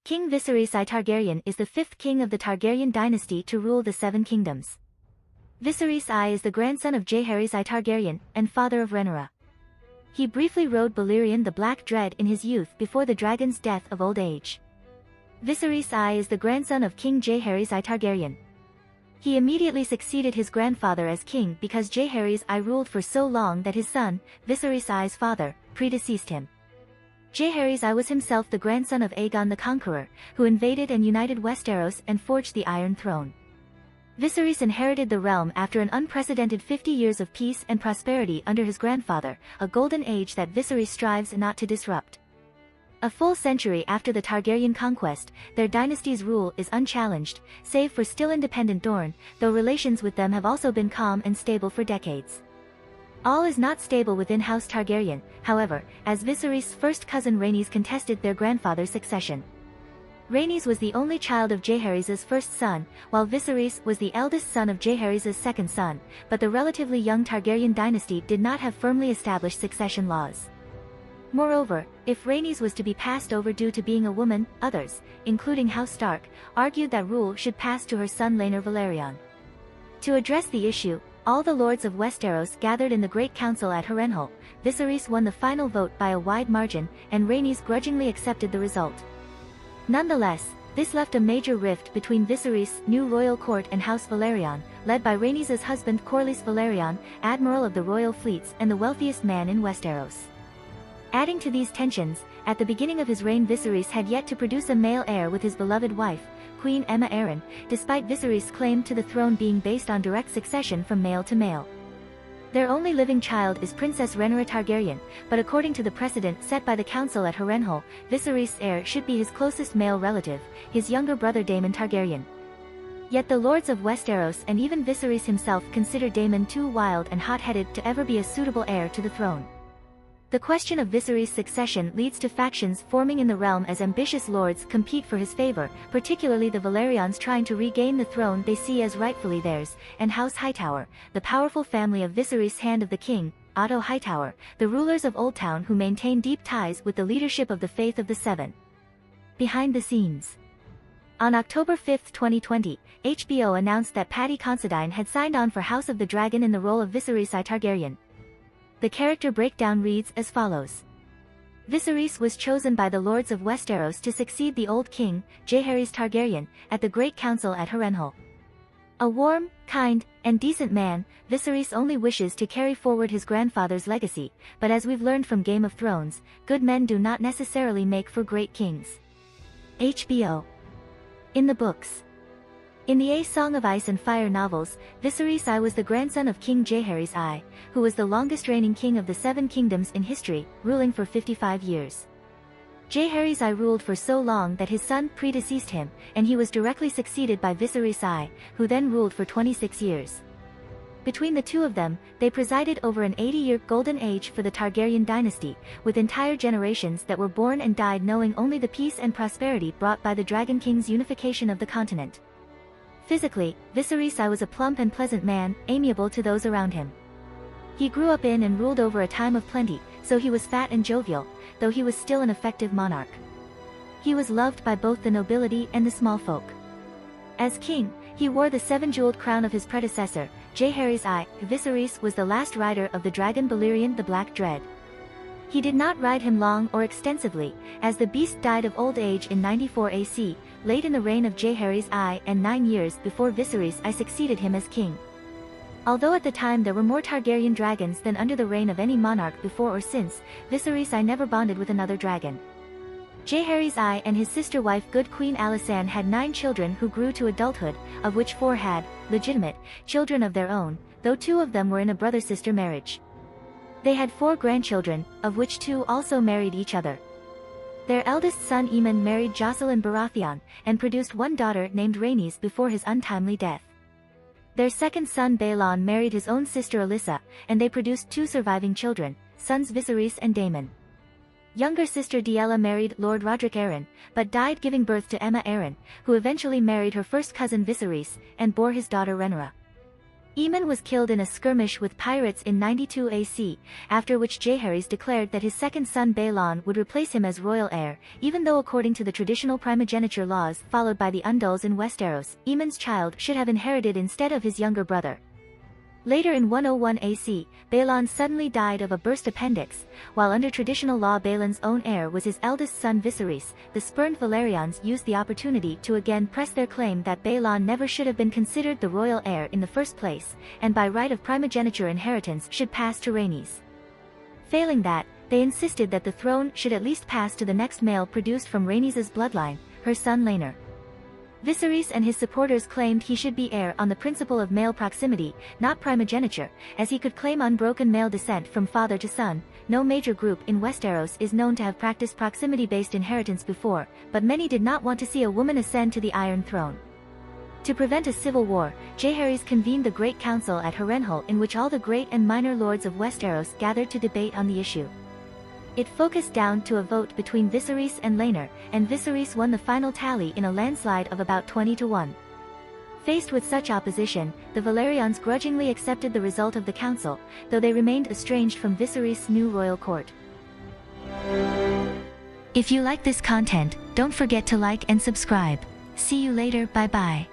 King Viserys I Targaryen is the fifth king of the Targaryen dynasty to rule the Seven Kingdoms. Viserys I is the grandson of Jaehaerys I Targaryen and father of Rhaenyra. He briefly rode Balerion the Black Dread in his youth before the dragon's death of old age. Viserys I is the grandson of King Jaehaerys I Targaryen. He immediately succeeded his grandfather as king because Jaehaerys I ruled for so long that his son, Viserys I's father, predeceased him. Jaehaerys I was himself the grandson of Aegon the Conqueror, who invaded and united Westeros and forged the Iron Throne. Viserys inherited the realm after an unprecedented 50 years of peace and prosperity under his grandfather, a golden age that Viserys strives not to disrupt. A full century after the Targaryen conquest, their dynasty's rule is unchallenged, save for still independent Dorne, though relations with them have also been calm and stable for decades. All is not stable within House Targaryen, however, as Viserys' first cousin Rhaenys contested their grandfather's succession. Rhaenys was the only child of Jaehaerys' first son, while Viserys was the eldest son of Jaehaerys' second son, but the relatively young Targaryen dynasty did not have firmly established succession laws. Moreover, if Rhaenys was to be passed over due to being a woman, others, including House Stark, argued that rule should pass to her son Rhaenyra Balerion. To address the issue, all the lords of Westeros gathered in the Great Council at Harrenhal. Viserys won the final vote by a wide margin, and Rhaenys grudgingly accepted the result. Nonetheless, this left a major rift between Viserys' new royal court and House Balerion, led by Rhaenys' husband Corlys Balerion, admiral of the royal fleets and the wealthiest man in Westeros. Adding to these tensions, at the beginning of his reign Viserys had yet to produce a male heir with his beloved wife, Queen Aemma Arryn, despite Viserys' claim to the throne being based on direct succession from male to male. Their only living child is Princess Rhaenyra Targaryen, but according to the precedent set by the council at Harrenhal, Viserys' heir should be his closest male relative, his younger brother Daemon Targaryen. Yet the lords of Westeros and even Viserys himself consider Daemon too wild and hot-headed to ever be a suitable heir to the throne. The question of Viserys' succession leads to factions forming in the realm as ambitious lords compete for his favor, particularly the Valerians trying to regain the throne they see as rightfully theirs, and House Hightower, the powerful family of Viserys' Hand of the King, Otto Hightower, the rulers of Oldtown who maintain deep ties with the leadership of the Faith of the Seven. Behind the scenes. On October 5, 2020, HBO announced that Paddy Considine had signed on for House of the Dragon in the role of Viserys I Targaryen. The character breakdown reads as follows. Viserys was chosen by the lords of Westeros to succeed the old king, Jaehaerys Targaryen, at the Great Council at Harrenhal. A warm, kind, and decent man, Viserys only wishes to carry forward his grandfather's legacy, but as we've learned from Game of Thrones, good men do not necessarily make for great kings. HBO. In the books. In the A Song of Ice and Fire novels, Viserys I was the grandson of King Jaehaerys I, who was the longest reigning king of the Seven Kingdoms in history, ruling for 55 years. Jaehaerys I ruled for so long that his son predeceased him, and he was directly succeeded by Viserys I, who then ruled for 26 years. Between the two of them, they presided over an 80-year golden age for the Targaryen dynasty, with entire generations that were born and died knowing only the peace and prosperity brought by the Dragon King's unification of the continent. Physically, Viserys I was a plump and pleasant man, amiable to those around him. He grew up in and ruled over a time of plenty, so he was fat and jovial, though he was still an effective monarch. He was loved by both the nobility and the small folk. As king, he wore the seven-jeweled crown of his predecessor, Jaehaerys I. Viserys was the last rider of the dragon Balerion the Black Dread. He did not ride him long or extensively, as the beast died of old age in 94 AC, late in the reign of Jaehaerys I and 9 years before Viserys I succeeded him as king. Although at the time there were more Targaryen dragons than under the reign of any monarch before or since, Viserys I never bonded with another dragon. Jaehaerys I and his sister wife Good Queen Alysanne had 9 children who grew to adulthood, of which 4 had, legitimate, children of their own, though 2 of them were in a brother-sister marriage. They had 4 grandchildren, of which 2 also married each other. Their eldest son Aemon married Jocelyn Baratheon, and produced 1 daughter named Rhaenys before his untimely death. Their second son Balon married his own sister Alyssa, and they produced 2 surviving children, sons Viserys and Daemon. Younger sister Diella married Lord Roderick Arryn, but died giving birth to Aemma Arryn, who eventually married her first cousin Viserys, and bore his daughter Rhaenyra. Aemon was killed in a skirmish with pirates in 92 AC, after which Jaehaerys declared that his second son Balon would replace him as royal heir, even though according to the traditional primogeniture laws followed by the Undulls in Westeros, Aemon's child should have inherited instead of his younger brother. Later in 101 AC, Balon suddenly died of a burst appendix, while under traditional law Balon's own heir was his eldest son Viserys. The spurned Valerians used the opportunity to again press their claim that Balon never should have been considered the royal heir in the first place, and by right of primogeniture inheritance should pass to Rhaenys. Failing that, they insisted that the throne should at least pass to the next male produced from Rhaenys' bloodline, her son Rhaenyra. Viserys and his supporters claimed he should be heir on the principle of male proximity, not primogeniture, as he could claim unbroken male descent from father to son. No major group in Westeros is known to have practiced proximity-based inheritance before, but many did not want to see a woman ascend to the Iron Throne. To prevent a civil war, Jaehaerys convened the Great Council at Harrenhal, in which all the great and minor lords of Westeros gathered to debate on the issue. It focused down to a vote between Viserys and Rhaenyra, and Viserys won the final tally in a landslide of about 20-1. Faced with such opposition, the Valerians grudgingly accepted the result of the council, though they remained estranged from Viserys' new royal court. If you like this content, don't forget to like and subscribe. See you later, bye bye.